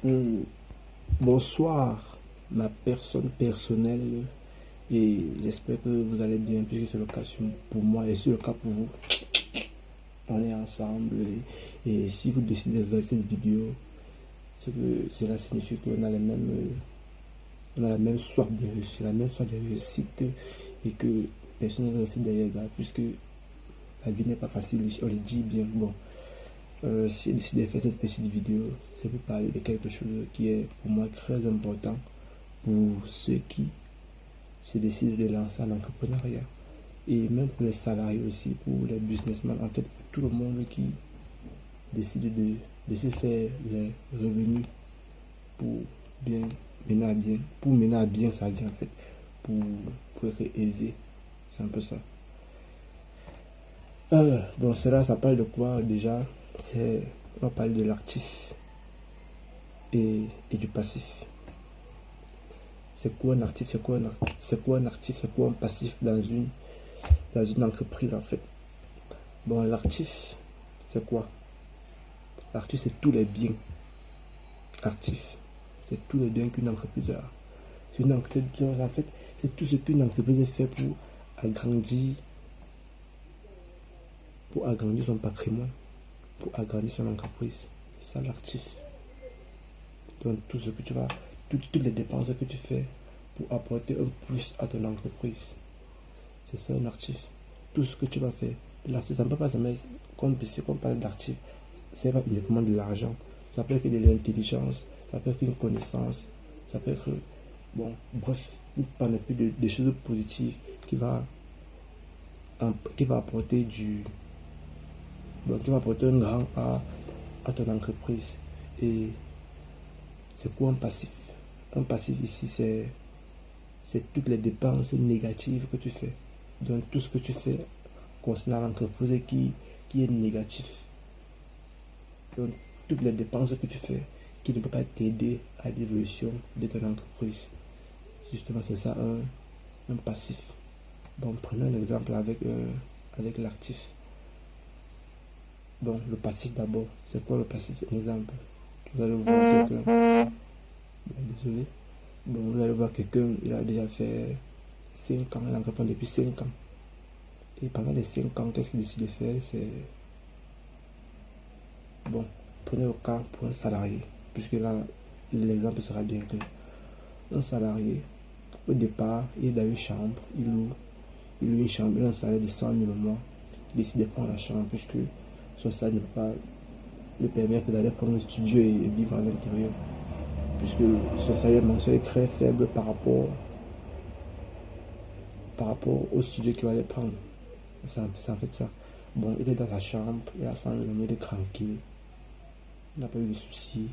Hmm, Bonsoir, ma personne personnelle, et j'espère que vous allez bien puisque c'est le cas pour moi et c'est le cas pour vous. On est ensemble et si vous décidez de regarder cette vidéo, c'est que cela signifie qu'on a on a la même soif de réussite, la même soif de réussite et que personne ne réussit derrière gars puisque la vie n'est pas facile, on le dit bien. Bon, si j'ai décidé de faire cette petite vidéo, c'est pour parler de quelque chose qui est pour moi très important pour ceux qui se décident de lancer en entrepreneuriat et même pour les salariés aussi, pour les businessmen, en fait pour tout le monde qui décide de se faire les revenus pour bien mener à bien, pour mener à bien sa vie en fait, pour, pour être aisé, c'est un peu ça. Bon, cela, ça parle de quoi déjà? On va parler de l'actif et du passif. C'est quoi un actif, c'est quoi un actif, c'est quoi un passif dans une entreprise en fait. Bon, l'actif, c'est quoi? L'actif, c'est tous les biens actifs. C'est tous les biens qu'une entreprise a. Une entreprise, en fait, c'est tout ce qu'une entreprise fait agrandir, pour agrandir son patrimoine, pour agrandir son entreprise. C'est ça l'actif. Donc, tout ce que tu vas, toutes les dépenses que tu fais pour apporter un plus à ton entreprise. C'est ça un actif. Tout ce que tu vas faire. L'actif, ça ne peut pas se mettre comme si on parle d'actif. C'est pas uniquement de l'argent. Ça peut être de l'intelligence, ça peut être une connaissance, ça peut être, bon, bref, une panoplie de choses positives qui va apporter qui va apporter un grand à ton entreprise. Et c'est quoi un passif? Un passif ici, c'est toutes les dépenses négatives que tu fais. Donc tout ce que tu fais concernant l'entreprise qui est négatif. Donc toutes les dépenses que tu fais qui ne peuvent pas t'aider à l'évolution de ton entreprise. Justement, c'est ça un passif. Bon, prenons un exemple avec l'actif. Bon, le passif d'abord. C'est quoi le passif? Un exemple. Tu vas le voir quelqu'un. Désolé. Bon, vous allez voir quelqu'un, il a déjà fait 5 ans, il entreprend depuis 5 ans. Et pendant les 5 ans, qu'est-ce qu'il décide de faire? C'est. Bon, prenez le cas pour un salarié, puisque là, l'exemple sera bien clair. Un salarié, au départ, il est dans une chambre, il loue une chambre, il a un salaire de 100 000 au mois. Il décide de prendre la chambre, puisque son salaire ne peut pas lui permettre d'aller prendre un studio et vivre à l'intérieur. Puisque son salaire mensuel est très faible par rapport au studio qu'il va aller prendre. C'est en fait ça. Bon, il est dans sa chambre, il a 100 000 il est tranquille. Il n'a pas eu de soucis.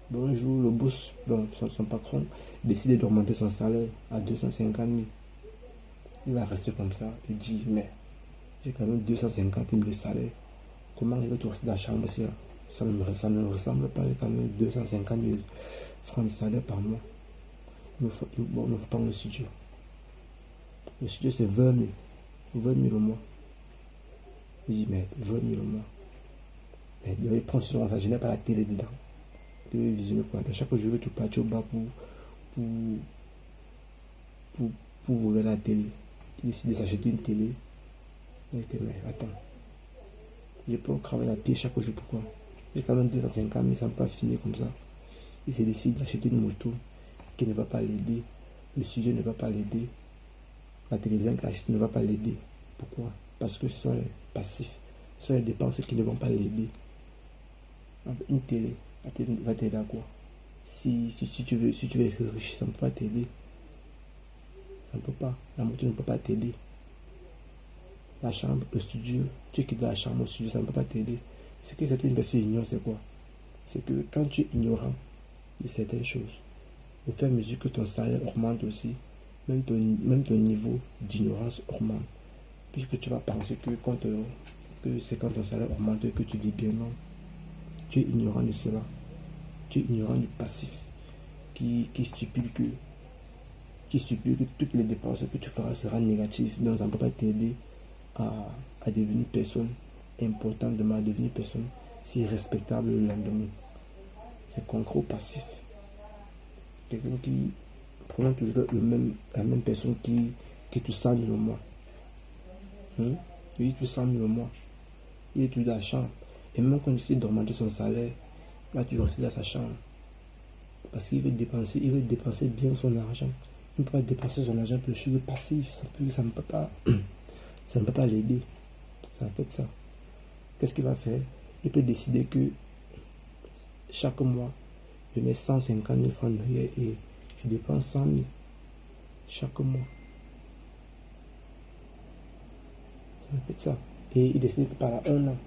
Bon, un jour, le boss, bon, son patron, décide d'augmenter son salaire à 250 000. Il va rester comme ça. Il dit, mais j'ai quand même 250 000 de salaire. Comment je vais tout rester dans la chambre aussi là? Ça ne me ressemble pas. J'ai quand même 250 000 francs de salaire par mois. Il ne faut pas un studio. Le studio, c'est 20 000. 20 000 au mois. Il dit, mais 20 000 au mois. Mais il prend sur ça, je n'ai pas la télé dedans. Je vais visionner quoi. Chaque jour, je vais tout partir au bas pour, pour, pour vous regarder la télé. Il décide de s'acheter une télé. Mais attends. Je peux travailler à pied chaque jour, pourquoi? J'ai quand même 250 000, ça ne peut pas finir comme ça. Il se décide d'acheter une moto qui ne va pas l'aider. Le studio ne va pas l'aider. La télévision qu'il achète ne va pas l'aider. Pourquoi? Parce que ce sont les passifs. Ce sont les dépenses qui ne vont pas l'aider. Une télé, la télé va t'aider à quoi? Si tu veux être riche, ça ne peut pas t'aider. Ça ne peut pas. La moto ne peut pas t'aider. La chambre, le studio, tu quittes la chambre au studio, ça ne peut pas t'aider. Ce que certaines personnes ignorent, c'est quoi? C'est que quand tu es ignorant de certaines choses, au fur et à mesure que ton salaire augmente aussi, même ton niveau d'ignorance augmente. Puisque tu vas penser que c'est quand ton salaire augmente que tu vis bien, non. Tu es ignorant de cela. Tu es ignorant du passif qui stipule que toutes les dépenses que tu feras seront négatives. Donc ça ne peut pas t'aider à devenir une personne importante demain, à devenir une personne si respectable le lendemain. C'est concret ou passif. Quelqu'un qui prenons toujours la même personne qui te 100 000 au mois. Il te 100 000 au mois. Il est toujours dans la chambre. Et même quand il décide d'augmenter son salaire, il va toujours rester dans sa chambre. Parce qu'il veut dépenser bien son argent. Il ne peut pas dépenser son argent pour le choses passif. Ça ne peut pas l'aider. C'est en fait ça. Qu'est-ce qu'il va faire? Il peut décider que chaque mois, je mets 150 000 francs derrière et je dépense 100 000 chaque mois. C'est en fait ça. Et il décide que pendant un an,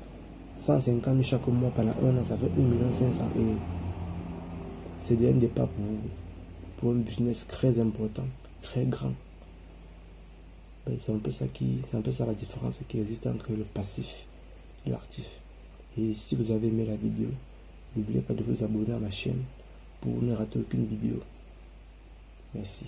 150 000 chaque mois pendant un an, ça fait 1 500 000. Et c'est bien un départ pour un business très important, très grand. C'est un peu ça la différence qui existe entre le passif et l'actif. Et si vous avez aimé la vidéo, n'oubliez pas de vous abonner à ma chaîne pour ne rater aucune vidéo. Merci.